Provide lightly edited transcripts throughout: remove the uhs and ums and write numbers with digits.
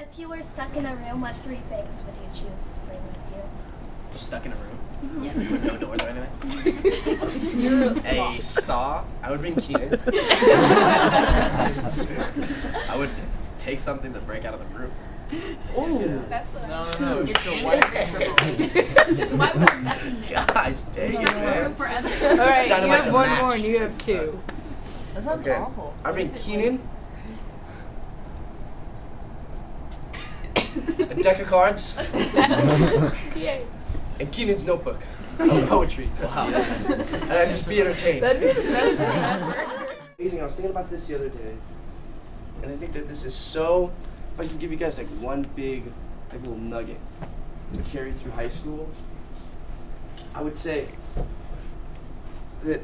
If you were stuck in a room, what 3 things would you choose to bring with you? Just stuck in a room? Yeah. With no doors or anything? A saw. I would bring Keenan. I would take something to break out of the room. Ooh. Yeah. That's what No. It's a white It's a white box. Gosh dang it, man. Forever. All right, Dynamite you have to one match. more and you have 2. That sounds Okay. awful. I bring Keenan. A deck of cards. Yay. And Keenan's notebook of poetry. Wow. And I'd just be entertained. That'd be the best thing ever. Amazing. I was thinking about this the other day, and I think that this is so. If I could give you guys like one big, like little nugget to carry through high school, I would say that.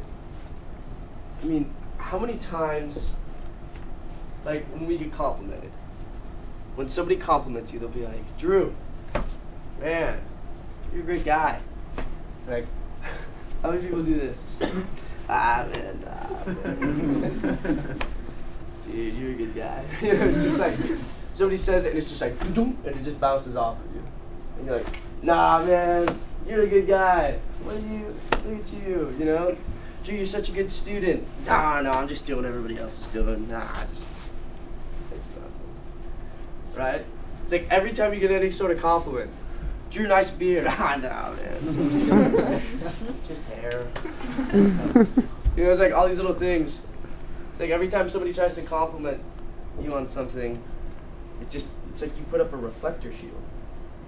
I mean, how many times, like when we get complimented, when somebody compliments you, they'll be like, "Drew, man, you're a great guy." Like, how many people do this? Man. Dude, you're a good guy. You know, it's just like, somebody says it and it's just like, and it just bounces off of you. And you're like, nah, man, you're a good guy. Look at you, you know? Drew, you're such a good student. Nah, no, I'm just doing what everybody else is doing. Nah, it's nothing. Right? It's like every time you get any sort of compliment, Drew, nice beard. Ah, no, man. It's just hair. You know, it's like all these little things. It's like every time somebody tries to compliment you on something, it's like you put up a reflector shield.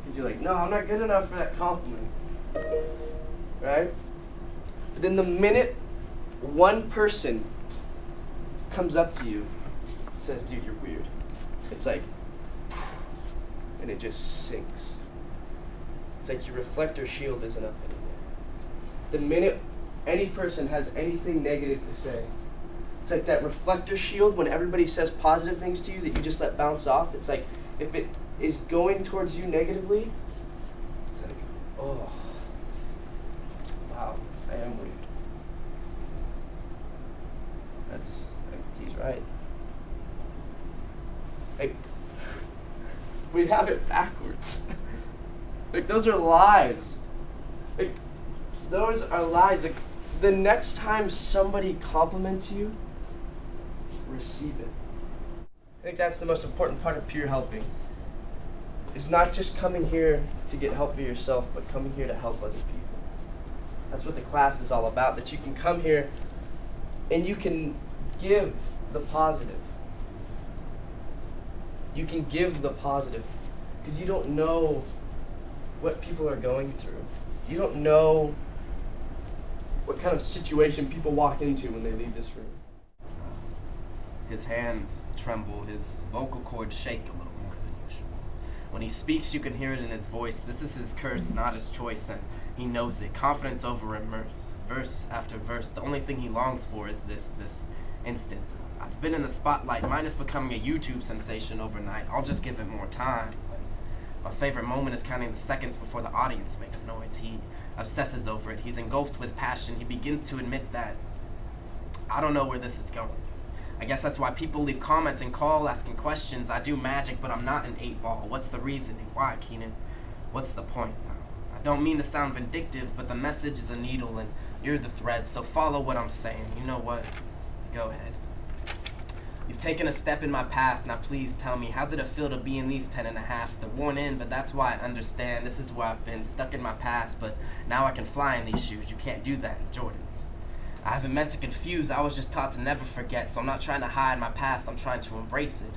Because you're like, no, I'm not good enough for that compliment. Right? But then the minute one person comes up to you and says, dude, you're weird, it's like, and it just sinks. It's like your reflector shield isn't up anymore. The minute any person has anything negative to say, it's like that reflector shield when everybody says positive things to you that you just let bounce off. It's like if it is going towards you negatively, it's like, oh, wow, I am weird. He's right. Like, we have it backwards. Like, those are lies. Like, those are lies. Like, the next time somebody compliments you, receive it. I think that's the most important part of peer helping. It's not just coming here to get help for yourself, but coming here to help other people. That's what the class is all about, that you can come here and you can give the positive. You can give the positive because you don't know what people are going through. You don't know what kind of situation people walk into when they leave this room. His hands tremble, his vocal cords shake a little more than usual. When he speaks, you can hear it in his voice. This is his curse, not his choice, and he knows it. Confidence over immerse, verse after verse. The only thing he longs for is this instant. I've been in the spotlight. Mine is becoming a YouTube sensation overnight. I'll just give it more time. My favorite moment is counting the seconds before the audience makes noise. He obsesses over it. He's engulfed with passion. He begins to admit that I don't know where this is going. I guess that's why people leave comments and call asking questions. I do magic, but I'm not an 8-ball. What's the reasoning? Why, Keenan? What's the point? I don't mean to sound vindictive, but the message is a needle and you're the thread, so follow what I'm saying. You know what? Go ahead. You've taken a step in my past, now please tell me, how's it feel to be in these 10.5s? They're worn in, but that's why I understand. This is where I've been, stuck in my past, but now I can fly in these shoes. You can't do that in Jordans. I haven't meant to confuse, I was just taught to never forget, so I'm not trying to hide my past, I'm trying to embrace it.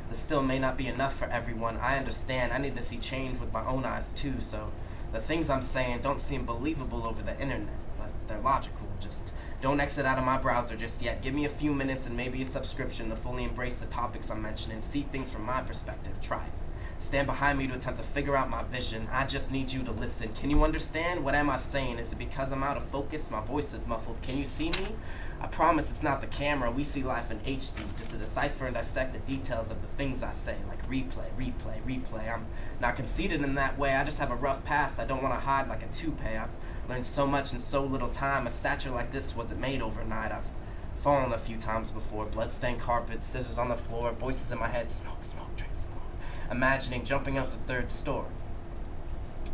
This still may not be enough for everyone, I understand, I need to see change with my own eyes too, so the things I'm saying don't seem believable over the internet, but they're logical. Just don't exit out of my browser just yet. Give me a few minutes and maybe a subscription to fully embrace the topics I'm mentioning, see things from my perspective, try it. Stand behind me to attempt to figure out my vision. I just need you to listen. Can you understand? What am I saying? Is it because I'm out of focus? My voice is muffled. Can you see me? I promise it's not the camera. We see life in HD, just to decipher and dissect the details of the things I say, like replay, replay, replay. I'm not conceited in that way. I just have a rough past. I don't want to hide like a toupee. I've learned so much in so little time. A stature like this wasn't made overnight. I've fallen a few times before. Bloodstained carpets, scissors on the floor, voices in my head. Smoke, smoke, drink some more. imagining jumping out the third story.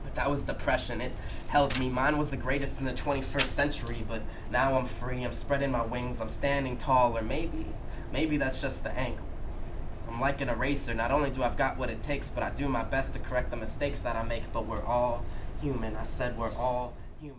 But that was depression. It held me. Mine was the greatest in the 21st century, but now I'm free. I'm spreading my wings. I'm standing tall, or maybe that's just the angle. I'm like an eraser. Not only do I've got what it takes, but I do my best to correct the mistakes that I make, but we're all human. I said we're all